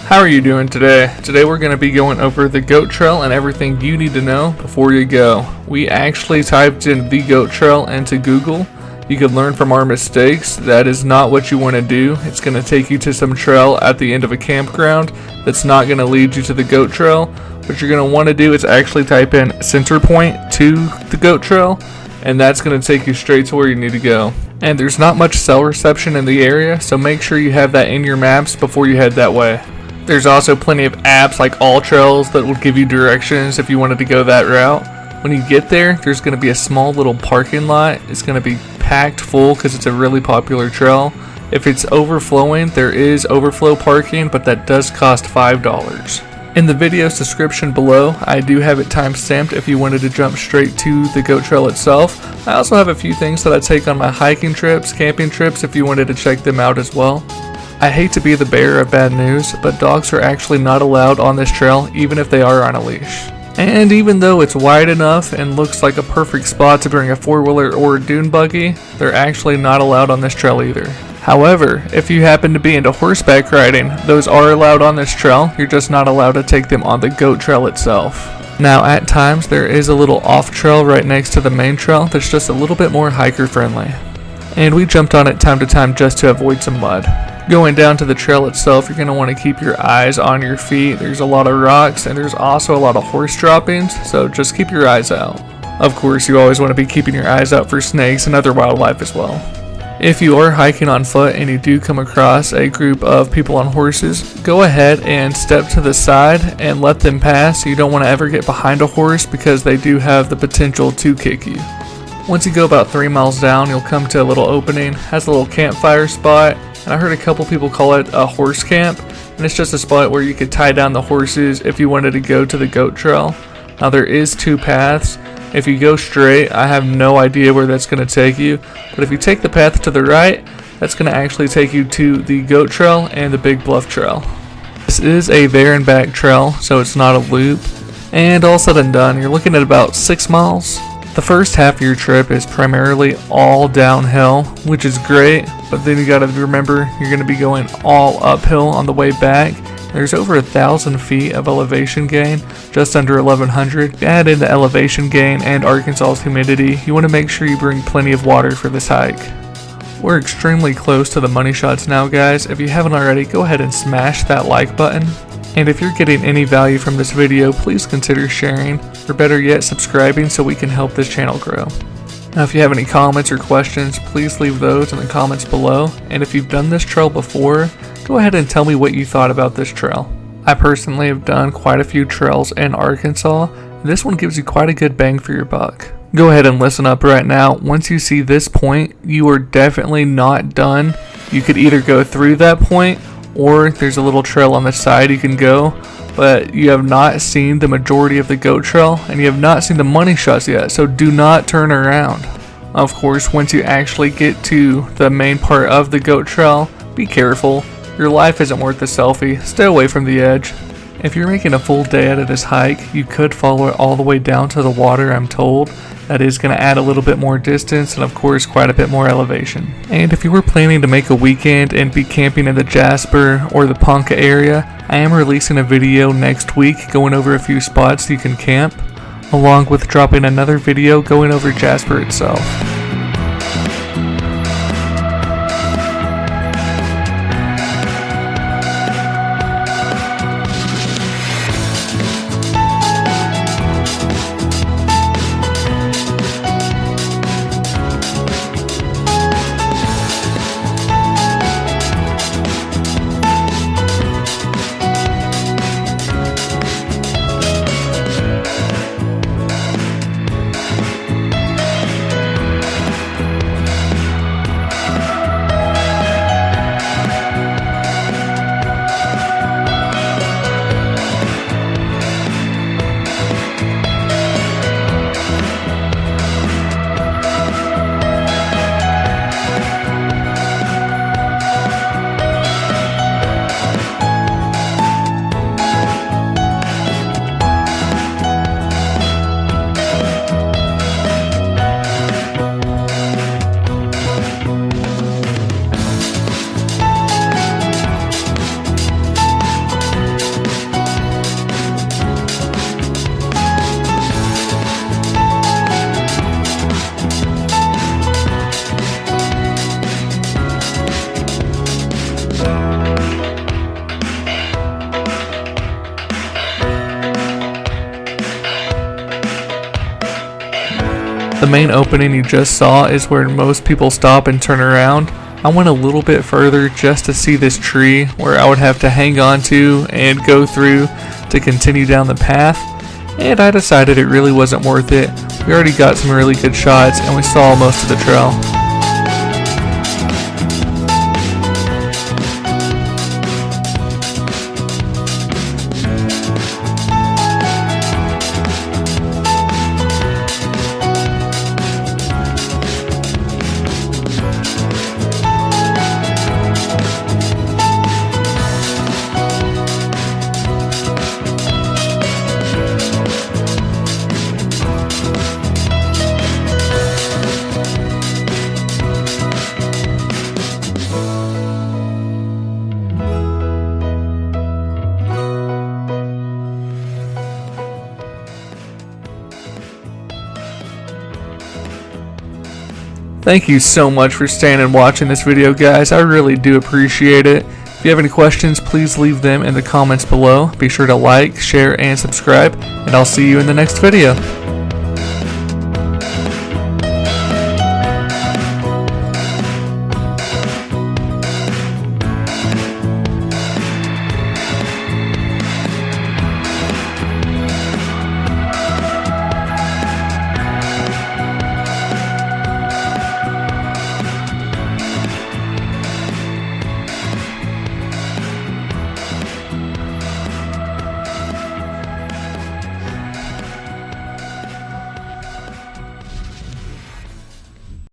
How are you doing today? Today we're going to be going over the goat trail and everything you need to know before you go. We actually typed in the goat trail into Google. You can learn from our mistakes. That is not what you want to do. It's going to take you to some trail at the end of a campground that's not going to lead you to the goat trail. What you're going to want to do is actually type in Centerpoint to the goat trail, and that's going to take you straight to where you need to go. And there's not much cell reception in the area, so make sure you have that in your maps before you head that way. There's also plenty of apps like All Trails that will give you directions if you wanted to go that route. When you get there, there's going to be a small little parking lot. It's going to be packed full because it's a really popular trail. If it's overflowing, there is overflow parking, but that does cost $5. In the video's description below, I do have it time-stamped if you wanted to jump straight to the goat trail itself. I also have a few things that I take on my hiking trips, camping trips, if you wanted to check them out as well. I hate to be the bearer of bad news, but dogs are actually not allowed on this trail even if they are on a leash. And even though it's wide enough and looks like a perfect spot to bring a four-wheeler or a dune buggy, they're actually not allowed on this trail either. However, if you happen to be into horseback riding, those are allowed on this trail. You're just not allowed to take them on the goat trail itself. Now at times there is a little off trail right next to the main trail that's just a little bit more hiker friendly. And we jumped on it time to time just to avoid some mud. Going down to the trail itself, you're going to want to keep your eyes on your feet. There's a lot of rocks and there's also a lot of horse droppings, so just keep your eyes out. Of course, you always want to be keeping your eyes out for snakes and other wildlife as well. If you are hiking on foot and you do come across a group of people on horses, go ahead and step to the side and let them pass. You don't want to ever get behind a horse because they do have the potential to kick you. Once you go about 3 miles down, you'll come to a little opening. It has a little campfire spot, and I heard a couple people call it a horse camp, and it's just a spot where you could tie down the horses if you wanted to go to the goat trail. Now there is 2 paths. If you go straight, I have no idea where that's going to take you, but if you take the path to the right, that's going to actually take you to the goat trail and the Big Bluff trail. This is a there and back trail, so it's not a loop, and all said and done, you're looking at about 6 miles. The first half of your trip is primarily all downhill, which is great, but then you gotta remember you're gonna be going all uphill on the way back. There's over 1,000 feet of elevation gain, just under 1,100. Add in the elevation gain and Arkansas's humidity, you want to make sure you bring plenty of water for this hike. We're extremely close to the money shots now, guys. If you haven't already, go ahead and smash that like button. And if you're getting any value from this video, please consider sharing, or better yet, subscribing so we can help this channel grow. Now if you have any comments or questions, please leave those in the comments below. And if you've done this trail before, go ahead and tell me what you thought about this trail. I personally have done quite a few trails in Arkansas, and this one gives you quite a good bang for your buck. Go ahead and listen up right now. Once you see this point, you are definitely not done. You could either go through that point, or there's a little trail on the side you can go, but you have not seen the majority of the goat trail and you have not seen the money shots yet, so do not turn around. Of course, once you actually get to the main part of the goat trail, be careful. Your life isn't worth the selfie. Stay away from the edge. If you're making a full day out of this hike, you could follow it all the way down to the water, I'm told. That is going to add a little bit more distance and of course quite a bit more elevation. And if you were planning to make a weekend and be camping in the Jasper or the Ponca area, I am releasing a video next week going over a few spots you can camp, along with dropping another video going over Jasper itself. The main opening you just saw is where most people stop and turn around. I went a little bit further just to see this tree where I would have to hang on to and go through to continue down the path, and I decided it really wasn't worth it. We already got some really good shots and we saw most of the trail. Thank you so much for staying and watching this video, guys. I really do appreciate it. If you have any questions, please leave them in the comments below. Be sure to like, share, and subscribe, and I'll see you in the next video.